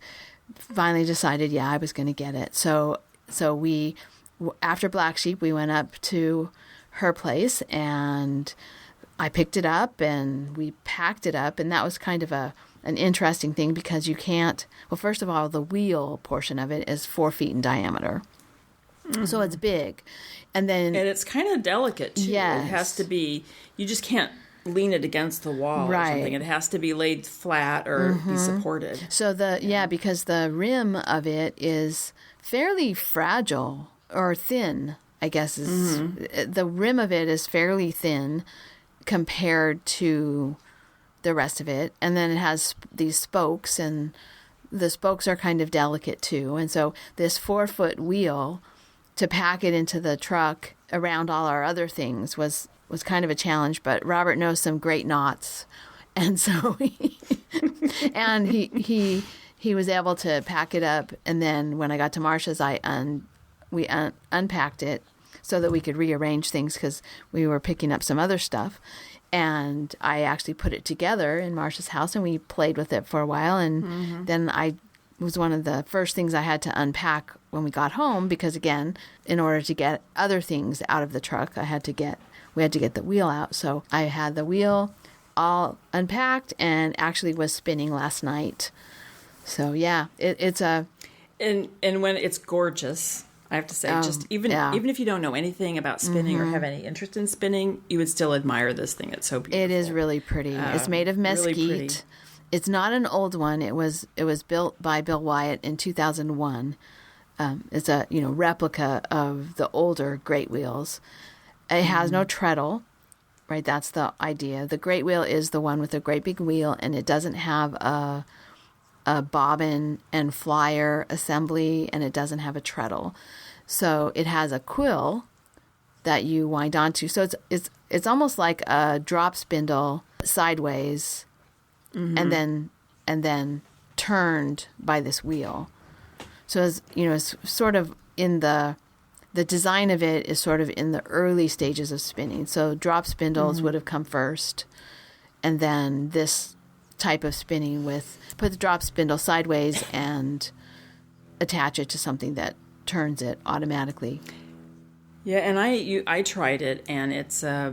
finally decided I was going to get it. So we, after Black Sheep, we went up to her place and I picked it up and we packed it up, and that was kind of an interesting thing because you can't, well, first of all, the wheel portion of it is 4 feet in diameter. So it's big. And it's kind of delicate too. Yes. It has to be, you just can't lean it against the wall or something. It has to be laid flat or be supported. So because the rim of it is fairly fragile or thin, I guess the rim of it is fairly thin compared to the rest of it. And then it has these spokes, and the spokes are kind of delicate too. And so this 4-foot wheel to pack it into the truck around all our other things was kind of a challenge, but Robert knows some great knots. And so he was able to pack it up. And then when I got to Marsha's, we unpacked it so that we could rearrange things because we were picking up some other stuff. And I actually put it together in Marsha's house, and we played with it for a while. And then it was one of the first things I had to unpack when we got home because, again, in order to get other things out of the truck, we had to get the wheel out. So I had the wheel all unpacked and actually was spinning last night. So yeah, it's a... And when it's gorgeous, I have to say, even if you don't know anything about spinning or have any interest in spinning, you would still admire this thing. It's so beautiful. It is really pretty. It's made of mesquite. Really, it's not an old one. It was built by Bill Wyatt in 2001. It's a replica of the older great wheels. It has no treadle, right? That's the idea. The great wheel is the one with a great big wheel, and it doesn't have a bobbin and flyer assembly, and it doesn't have a treadle. So it has a quill that you wind onto. So it's almost like a drop spindle sideways, and then turned by this wheel. So it's sort of in the design of it is sort of in the early stages of spinning. So drop spindles would have come first, and then this type of spinning put the drop spindle sideways and attach it to something that turns it automatically. Yeah, and I tried it, and it's a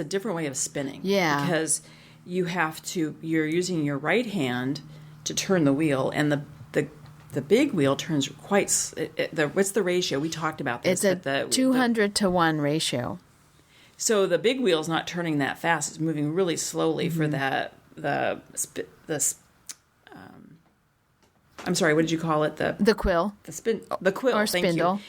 different way of spinning. Yeah. Because you're using your right hand to turn the wheel, and the big wheel turns what's the ratio? We talked about this. It's a 200 to 1 ratio. So the big wheel's not turning that fast. It's moving really slowly for that, I'm sorry, what did you call it? The quill. The quill. Or Thank spindle. You.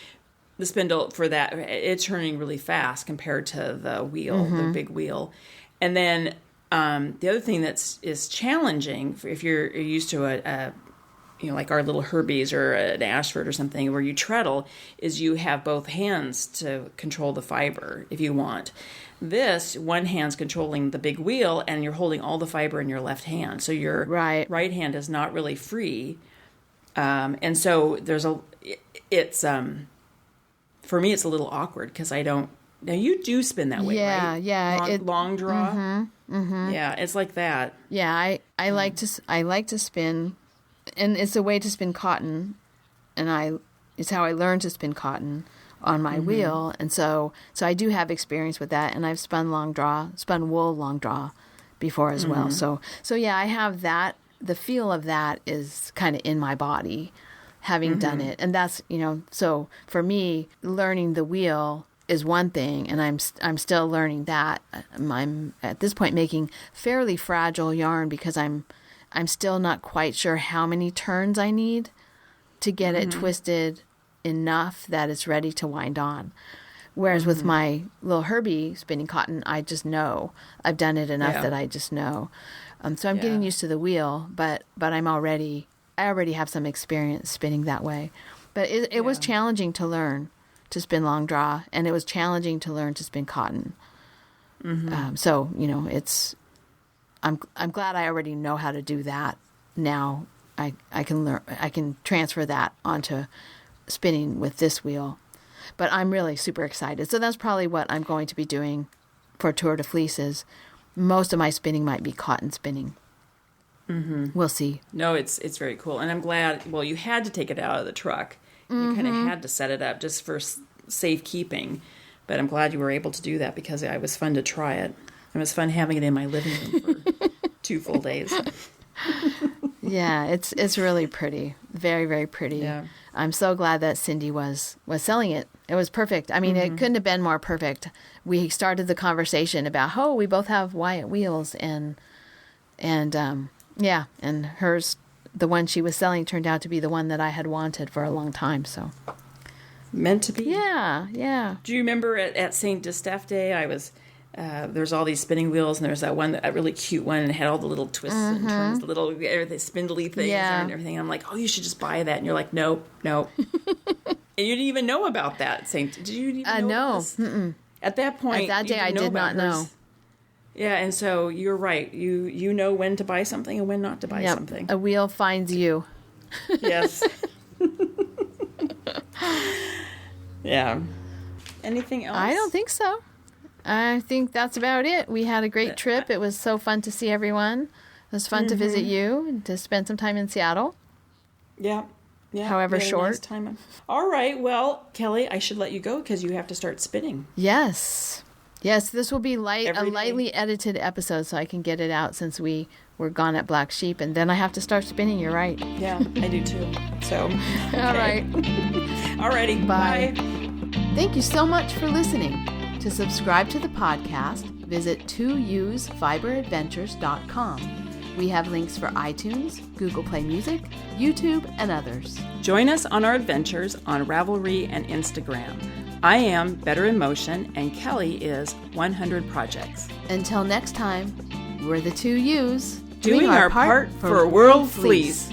The spindle for that, it's turning really fast compared to the wheel, the big wheel. And then the other thing is challenging if you're used to a like our little Herbies or an Ashford or something where you treadle, is you have both hands to control the fiber if you want. This, one hand's controlling the big wheel and you're holding all the fiber in your left hand. So your right hand is not really free. And so for me, it's a little awkward because I don't. Now you do spin that way, right? Yeah, long draw. Yeah, it's like that. Yeah, I like to spin, and it's a way to spin cotton, and it's how I learned to spin cotton on my wheel, and so I do have experience with that, and I've spun wool long draw before as well. So yeah, I have that. The feel of that is kind of in my body, having done it. And that's, so for me, learning the wheel is one thing, and I'm still learning that. I'm at this point making fairly fragile yarn because I'm still not quite sure how many turns I need to get it twisted enough that it's ready to wind on. Whereas with my little Herbie spinning cotton, I just know. I've done it enough that I just know. So I'm getting used to the wheel, but I already have some experience spinning that way. But it was challenging to learn to spin long draw, and it was challenging to learn to spin cotton. So I'm glad I already know how to do that. Now I can transfer that onto spinning with this wheel. But I'm really super excited. So that's probably what I'm going to be doing for Tour de Fleeces. Most of my spinning might be cotton spinning. We'll see. No, it's very cool. And I'm glad, well, you had to take it out of the truck. You kind of had to set it up just for safekeeping. But I'm glad you were able to do that because it was fun to try it. It was fun having it in my living room for 2 full days. Yeah, it's really pretty. Very, very pretty. Yeah. I'm so glad that Cindy was selling it. It was perfect. I mean, it couldn't have been more perfect. We started the conversation about, we both have Wyatt wheels, and hers, the one she was selling, turned out to be the one that I had wanted for a long time. So meant to be. Yeah. Do you remember at St. Distaff Day? I was. There's all these spinning wheels, and there's that one, a really cute one, and it had all the little twists and turns, the little spindly things and everything. I'm like, you should just buy that. And you're like, nope. And you didn't even know about that. Did you even know? No. At that point, at that day, I did not know. Yeah, and so you're right. You know when to buy something and when not to buy something. A wheel finds you. Yes. Yeah. Anything else? I don't think so. I think that's about it. We had a great trip. It was so fun to see everyone. It was fun to visit you and to spend some time in Seattle. Yeah. However short. Nice time. All right. Well, Kelly, I should let you go because you have to start spinning. Yes. This will be a lightly edited episode so I can get it out since we were gone at Black Sheep, and then I have to start spinning. You're right. Yeah, I do too. So, okay. All right. All righty. Bye. Thank you so much for listening. To subscribe to the podcast, visit 2ewesfiberadventures.com. We have links for iTunes, Google Play Music, YouTube, and others. Join us on our adventures on Ravelry and Instagram. I am Better in Motion, and Kelly is 100 Projects. Until next time, we're the 2 Ewes doing our part for World Fleece.